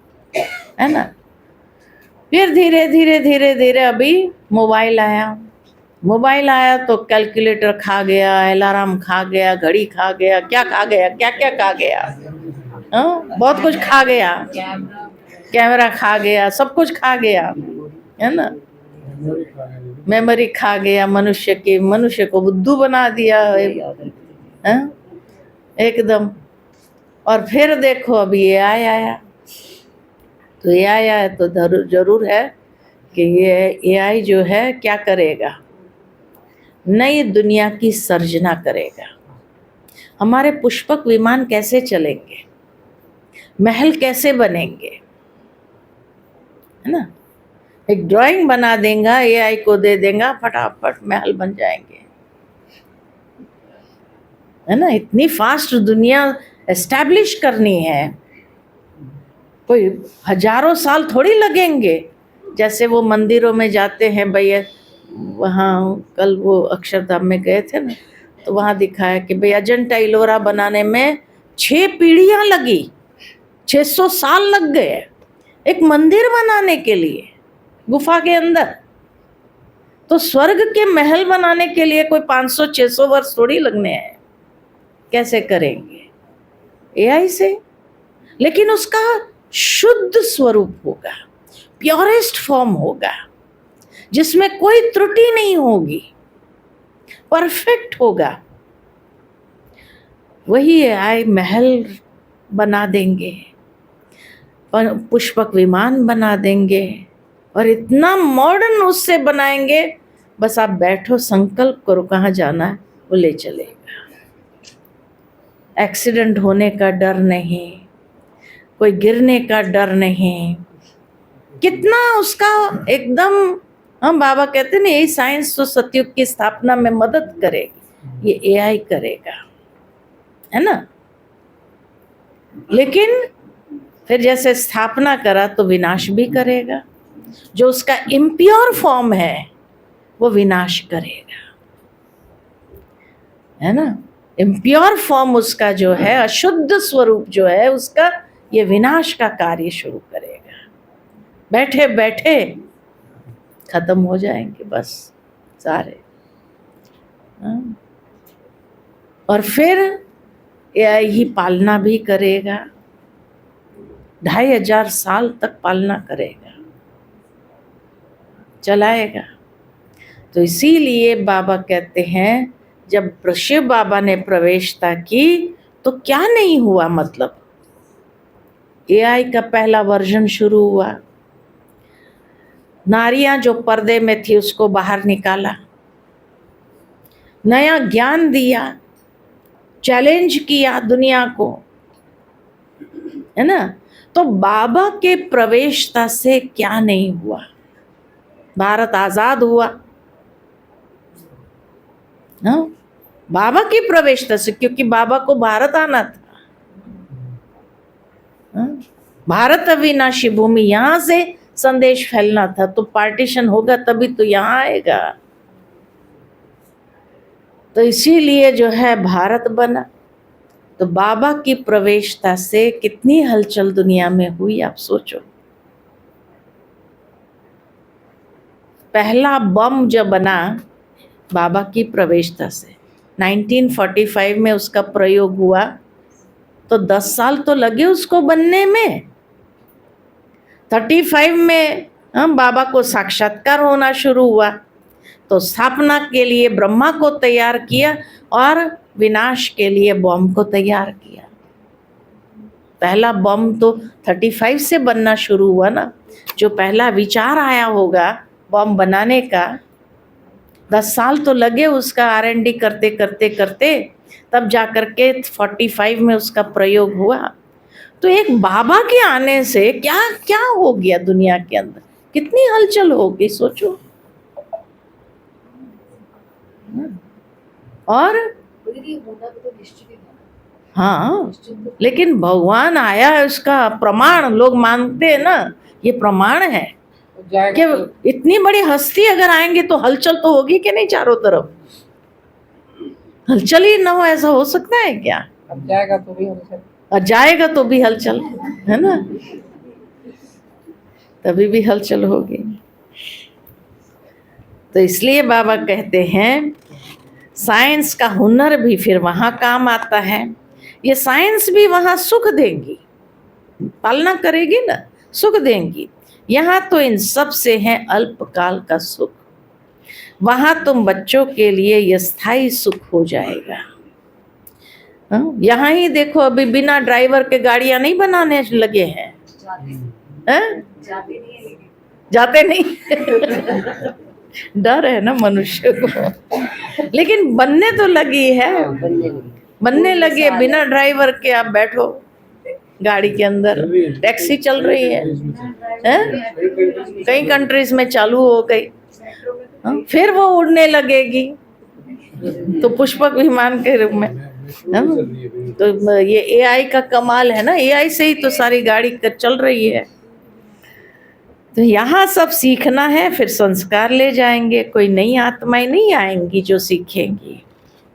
है ना। फिर धीरे धीरे धीरे धीरे अभी मोबाइल आया। मोबाइल आया तो कैलकुलेटर खा गया, अलार्म खा गया, घड़ी खा गया, क्या खा गया, क्या क्या खा गया, हाँ, बहुत कुछ खा गया, कैमरा खा गया, सब कुछ खा गया, है ना। मेमोरी खा गया मनुष्य को बुद्धू बना दिया, हाँ, एकदम। और फिर देखो अभी ये आया, तो ये आया है तो जरूर है कि ये एआई जो है क्या करेगा, नई दुनिया की सर्जना करेगा। हमारे पुष्पक विमान कैसे चलेंगे, महल कैसे बनेंगे, है ना। एक ड्राइंग बना देगा, एआई को दे देगा, फटाफट महल बन जाएंगे, है ना। इतनी फास्ट दुनिया एस्टैब्लिश करनी है, कोई हजारों साल थोड़ी लगेंगे। जैसे वो मंदिरों में जाते हैं भैया, वहाँ कल वो अक्षरधाम में गए थे ना, तो वहाँ दिखाया कि भाई अजंता इलोरा बनाने में 6 पीढ़ियाँ लगी, 600 साल लग गए एक मंदिर बनाने के लिए गुफा के अंदर। तो स्वर्ग के महल बनाने के लिए कोई 500-600 वर्ष थोड़ी लगने हैं। कैसे करेंगे? एआई से। लेकिन उसका शुद्ध स्वरूप होगा, प्योरेस्ट फॉर्म होगा, जिसमें कोई त्रुटि नहीं होगी, परफेक्ट होगा। वही एआई महल बना देंगे, पुष्पक विमान बना देंगे, और इतना मॉडर्न उससे बनाएंगे, बस आप बैठो, संकल्प करो कहाँ जाना है, वो ले चलेगा। एक्सीडेंट होने का डर नहीं, कोई गिरने का डर नहीं, कितना उसका एकदम। हम बाबा कहते हैं ना, यही साइंस तो सतयुग की स्थापना में मदद करेगी, ये एआई करेगा, है ना। लेकिन फिर जैसे स्थापना करा तो विनाश भी करेगा। जो उसका इम्प्योर फॉर्म है वो विनाश करेगा, है ना। इम्प्योर फॉर्म उसका जो है, अशुद्ध स्वरूप जो है उसका, ये विनाश का कार्य शुरू करेगा। बैठे बैठे खत्म हो जाएंगे बस सारे, हाँ? और फिर एआई ही पालना भी करेगा, 2500 साल तक पालना करेगा, चलाएगा। तो इसीलिए बाबा कहते हैं, जब शिव बाबा ने प्रवेशता की तो क्या नहीं हुआ, मतलब एआई का पहला वर्जन शुरू हुआ। नारियां जो पर्दे में थी उसको बाहर निकाला, नया ज्ञान दिया, चैलेंज किया दुनिया को, है ना। तो बाबा के प्रवेशता से क्या नहीं हुआ, भारत आजाद हुआ, हाँ, बाबा की प्रवेशता से, क्योंकि बाबा को भारत आना था, हाँ? भारत अविनाशी भूमि, यहाँ से संदेश फैलना था, तो पार्टीशन होगा तभी तो यहाँ आएगा। तो इसीलिए जो है भारत बना। तो बाबा की प्रवेशता से कितनी हलचल दुनिया में हुई, आप सोचो। पहला बम जब बना बाबा की प्रवेशता से, 1945 में उसका प्रयोग हुआ, तो 10 साल तो लगे उसको बनने में। 35 में हम बाबा को साक्षात्कार होना शुरू हुआ, तो स्थापना के लिए ब्रह्मा को तैयार किया और विनाश के लिए बम को तैयार किया। पहला बम तो 35 से बनना शुरू हुआ ना। जो पहला विचार आया होगा बम बनाने का, 10 साल तो लगे उसका R&D करते करते करते, तब जाकर के 45 में उसका प्रयोग हुआ। तो एक बाबा के आने से क्या क्या हो गया दुनिया के अंदर, कितनी हलचल हो गई, सोचो। और हाँ, लेकिन भगवान आया है, उसका प्रमाण लोग मानते हैं ना, ये प्रमाण है कि इतनी बड़ी हस्ती अगर आएंगे तो हलचल तो होगी कि नहीं, चारों तरफ हलचल ही ना हो, ऐसा हो सकता है क्या? अब जाएगा तो भी हलचल, और जाएगा तो भी हलचल है ना, तभी भी हलचल होगी। तो इसलिए बाबा कहते हैं साइंस का हुनर भी फिर वहां काम आता है। ये साइंस भी वहां सुख देंगी, पालना करेगी ना, सुख देंगी। यहाँ तो इन सब से है अल्पकाल का सुख, वहां तुम बच्चों के लिए ये स्थायी सुख हो जाएगा। यहाँ ही देखो, अभी बिना ड्राइवर के गाड़ियां नहीं बनाने लगे हैं, जाते नहीं डर है ना मनुष्य को, लेकिन बनने तो लगी है, बनने लगे। बिना ड्राइवर के आप बैठो गाड़ी के अंदर, टैक्सी चल रही है, कई कंट्रीज में चालू हो गई। फिर वो उड़ने लगेगी तो पुष्पक विमान के रूप में। तो ये AI का कमाल है ना, AI से ही तो सारी गाड़ी चल रही है। तो यहाँ सब सीखना है, फिर संस्कार ले जाएंगे, कोई नई आत्माएं नहीं आएंगी जो सीखेंगी।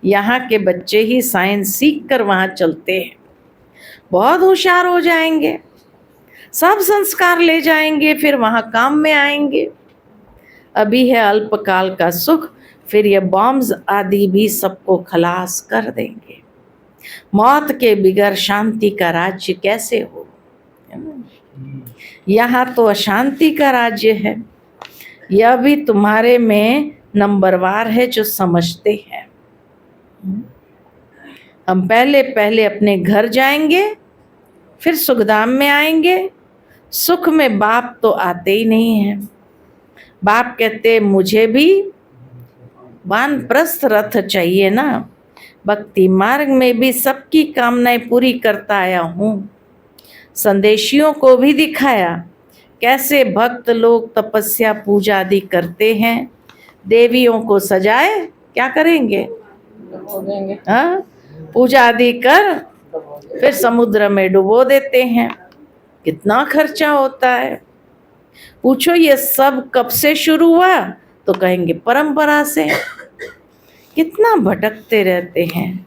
यहाँ के बच्चे ही साइंस सीख कर वहाँ चलते हैं, बहुत होशियार हो जाएंगे, सब संस्कार ले जाएंगे, फिर वहाँ काम में आएंगे। अभी है अल्पकाल का सुख, फिर ये बॉम्ब्स आदि भी सबको खलास कर देंगे। मौत के बिगर शांति का राज्य कैसे हो? यहाँ तो अशांति का राज्य है। यह भी तुम्हारे में नंबरवार है जो समझते हैं। हम पहले पहले अपने घर जाएंगे, फिर सुखधाम में आएंगे। सुख में बाप तो आते ही नहीं हैं। बाप कहते मुझे भी वानप्रस्थ रथ चाहिए ना, भक्ति मार्ग में भी सबकी कामनाएं पूरी करता आया हूँ। संदेशियों को भी दिखाया कैसे भक्त लोग तपस्या पूजा आदि करते हैं। देवियों को सजाए क्या करेंगे? हाँ, पूजा आदि कर फिर समुद्र में डुबो देते हैं। कितना खर्चा होता है। पूछो ये सब कब से शुरू हुआ, तो कहेंगे परंपरा से। कितना भटकते रहते हैं।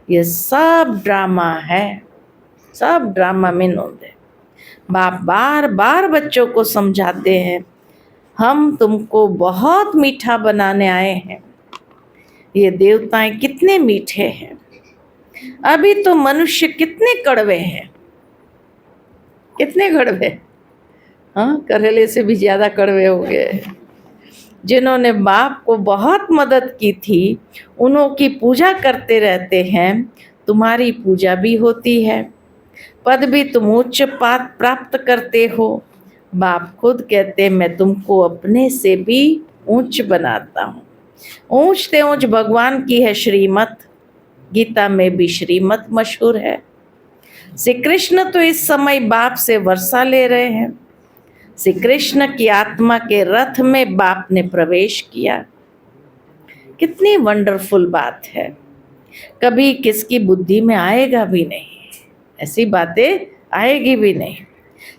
ये सब ड्रामा है, सब ड्रामा में नोंद है। बाप बार बार बच्चों को समझाते हैं, हम तुमको बहुत मीठा बनाने आए हैं। ये देवताएं कितने मीठे हैं, अभी तो मनुष्य कितने कड़वे हैं, कितने कड़वे। हाँ, करेले से भी ज्यादा कड़वे हो गए। जिन्होंने बाप को बहुत मदद की थी, उन्हों की पूजा करते रहते हैं। तुम्हारी पूजा भी होती है, पद भी तुम उच्च पाद प्राप्त करते हो। बाप खुद कहते मैं तुमको अपने से भी ऊंच बनाता हूँ। ऊंच से ऊंच भगवान की है श्रीमत, गीता में भी श्रीमत मशहूर है। श्री कृष्ण तो इस समय बाप से वर्षा ले रहे हैं। श्री कृष्ण की आत्मा के रथ में बाप ने प्रवेश किया। कितनी वंडरफुल बात है, कभी किसकी बुद्धि में आएगा भी नहीं, ऐसी बातें आएगी भी नहीं।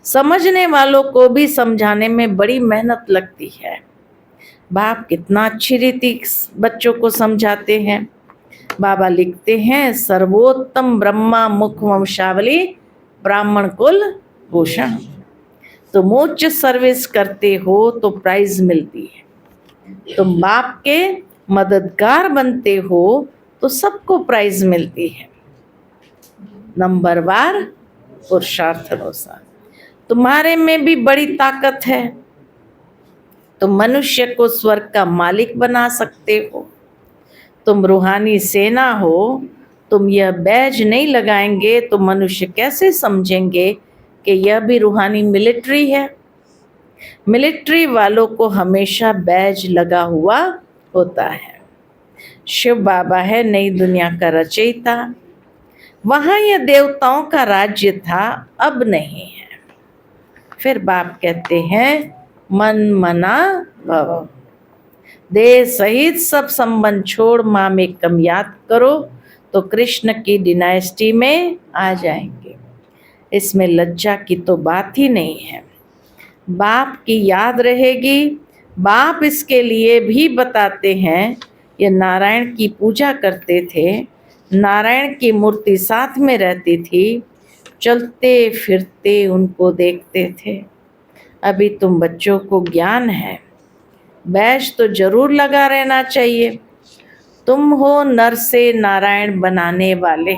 समझने वालों को भी समझाने में बड़ी मेहनत लगती है। बाप कितना अच्छी रीति बच्चों को समझाते हैं। बाबा लिखते हैं, सर्वोत्तम ब्रह्मा मुख वंशावली ब्राह्मण कुल भूषण। तुम उच्च सर्विस करते हो तो प्राइज मिलती है, तुम बाप के मददगार बनते हो तो सबको प्राइज मिलती है, नंबरवार पुरुषार्थ अनुसार। तुम्हारे में भी बड़ी ताकत है, तुम मनुष्य को स्वर्ग का मालिक बना सकते हो, तुम रूहानी सेना हो। तुम यह बैज नहीं लगाएंगे तो मनुष्य कैसे समझेंगे कि यह भी रूहानी मिलिट्री है। मिलिट्री वालों को हमेशा बैज लगा हुआ होता है। शिव बाबा है नई दुनिया का रचयिता। वहाँ यह देवताओं का राज्य था, अब नहीं है। फिर बाप कहते हैं, मन मना भव, देह सहित सब संबंध छोड़ माँ में कम याद करो तो कृष्ण की डिनाइस्टी में आ जाएंगे। इसमें लज्जा की तो बात ही नहीं है। बाप की याद रहेगी। बाप इसके लिए भी बताते हैं, ये नारायण की पूजा करते थे, नारायण की मूर्ति साथ में रहती थी, चलते फिरते उनको देखते थे। अभी तुम बच्चों को ज्ञान है, बैज तो जरूर लगा रहना चाहिए। तुम हो नर से नारायण बनाने वाले,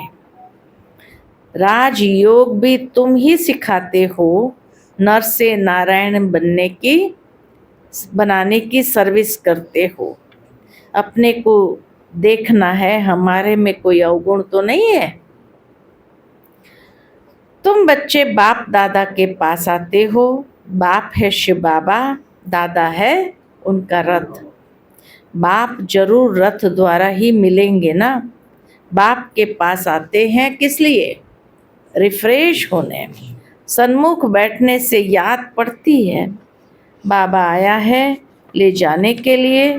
राजयोग भी तुम ही सिखाते हो। नर से नारायण बनाने की सर्विस करते हो। अपने को देखना है, हमारे में कोई अवगुण तो नहीं है। तुम बच्चे बाप दादा के पास आते हो। बाप है शिव बाबा, दादा है उनका रथ। बाप जरूर रथ द्वारा ही मिलेंगे ना। बाप के पास आते हैं किस लिए? रिफ्रेश होने। सन्मुख बैठने से याद पड़ती है, बाबा आया है ले जाने के लिए।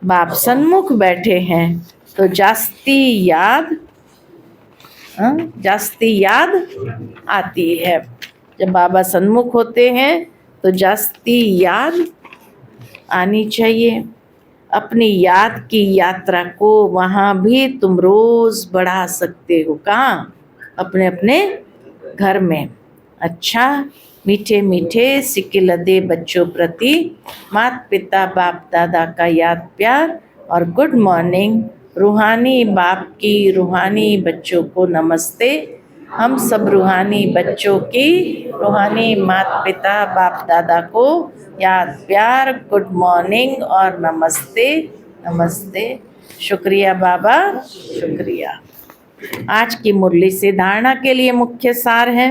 बाप सन्मुख बैठे हैं तो जास्ती याद आती है। जब बाबा सन्मुख होते हैं तो जास्ती याद आनी चाहिए। अपनी याद की यात्रा को वहाँ भी तुम रोज बढ़ा सकते हो। कहाँ? अपने अपने घर में। अच्छा, मीठे मीठे सिक्के लदे बच्चों प्रति माता पिता बाप दादा का याद प्यार और गुड मॉर्निंग। रूहानी बाप की रूहानी बच्चों को नमस्ते। हम सब रूहानी बच्चों की रूहानी माता पिता बाप दादा को याद प्यार, गुड मॉर्निंग और नमस्ते नमस्ते। शुक्रिया बाबा, शुक्रिया। आज की मुरली से धारणा के लिए मुख्य सार है।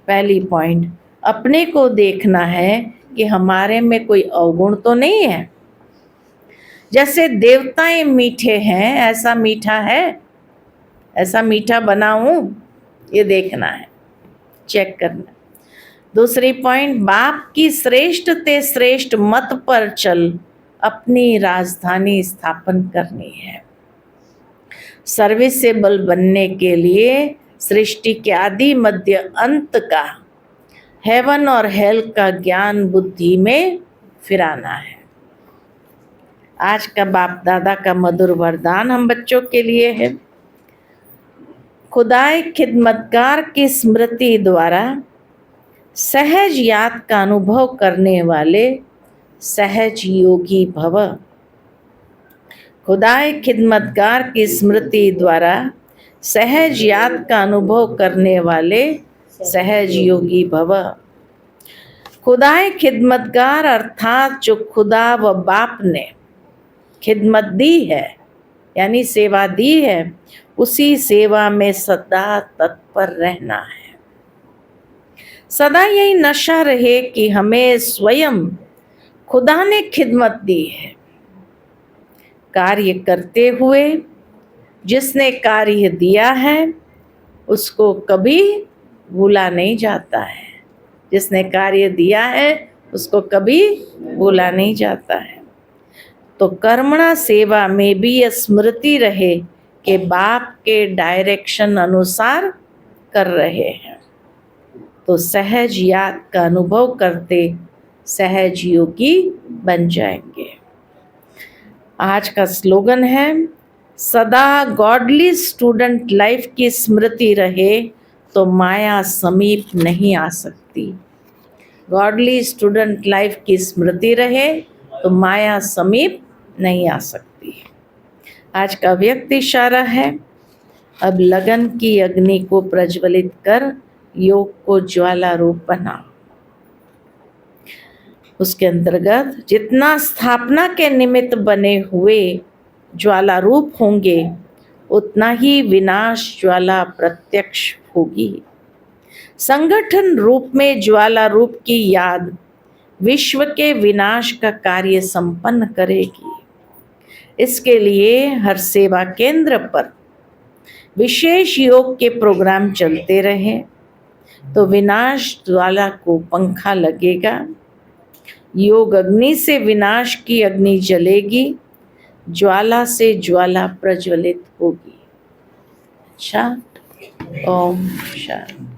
पहली पॉइंट, अपने को देखना है कि हमारे में कोई अवगुण तो नहीं है। जैसे देवताएं मीठे हैं, ऐसा मीठा है, ऐसा मीठा बनाऊं, ये देखना है, चेक करना। दूसरी पॉइंट, बाप की श्रेष्ठ ते श्रेष्ठ मत पर चल अपनी राजधानी स्थापन करनी है। सर्विसेबल बनने के लिए सृष्टि के आदि मध्य अंत का, हेवन और हेल का ज्ञान बुद्धि में फिराना है। आज का बाप दादा का मधुर वरदान हम बच्चों के लिए है। खुदाए खिदमतकार की स्मृति द्वारा सहज याद का अनुभव करने वाले सहज योगी भव। खुदाए खिदमतकार की स्मृति द्वारा सहज याद का अनुभव करने वाले सहज योगी भव। खुदाए खिदमतगार अर्थात जो खुदा व बाप ने खिदमत दी है, यानी सेवा दी है, उसी सेवा में सदा तत्पर रहना है। सदा यही नशा रहे कि हमें स्वयं खुदा ने खिदमत दी है। कार्य करते हुए जिसने कार्य दिया है उसको कभी भूला नहीं जाता है। जिसने कार्य दिया है उसको कभी भूला नहीं जाता है। तो कर्मणा सेवा में भी यह स्मृति रहे कि बाप के डायरेक्शन अनुसार कर रहे हैं, तो सहज याद का अनुभव करते सहज योगी बन जाएंगे। आज का स्लोगन है, सदा गॉडली स्टूडेंट लाइफ की स्मृति रहे तो माया समीप नहीं आ सकती। गॉडली स्टूडेंट लाइफ की स्मृति रहे तो माया समीप नहीं आ सकती। आज का व्यक्त इशारा है, अब लगन की अग्नि को प्रज्वलित कर योग को ज्वाला रूप बनाओ। उसके अंतर्गत जितना स्थापना के निमित्त बने हुए ज्वाला रूप होंगे, उतना ही विनाश ज्वाला प्रत्यक्ष होगी। संगठन रूप में ज्वाला रूप की याद विश्व के विनाश का कार्य संपन्न करेगी। इसके लिए हर सेवा केंद्र पर विशेष योग के प्रोग्राम चलते रहे तो विनाश ज्वाला को पंखा लगेगा। योग अग्नि से विनाश की अग्नि जलेगी, ज्वाला से ज्वाला प्रज्वलित होगी। अच्छा, ओम शांति।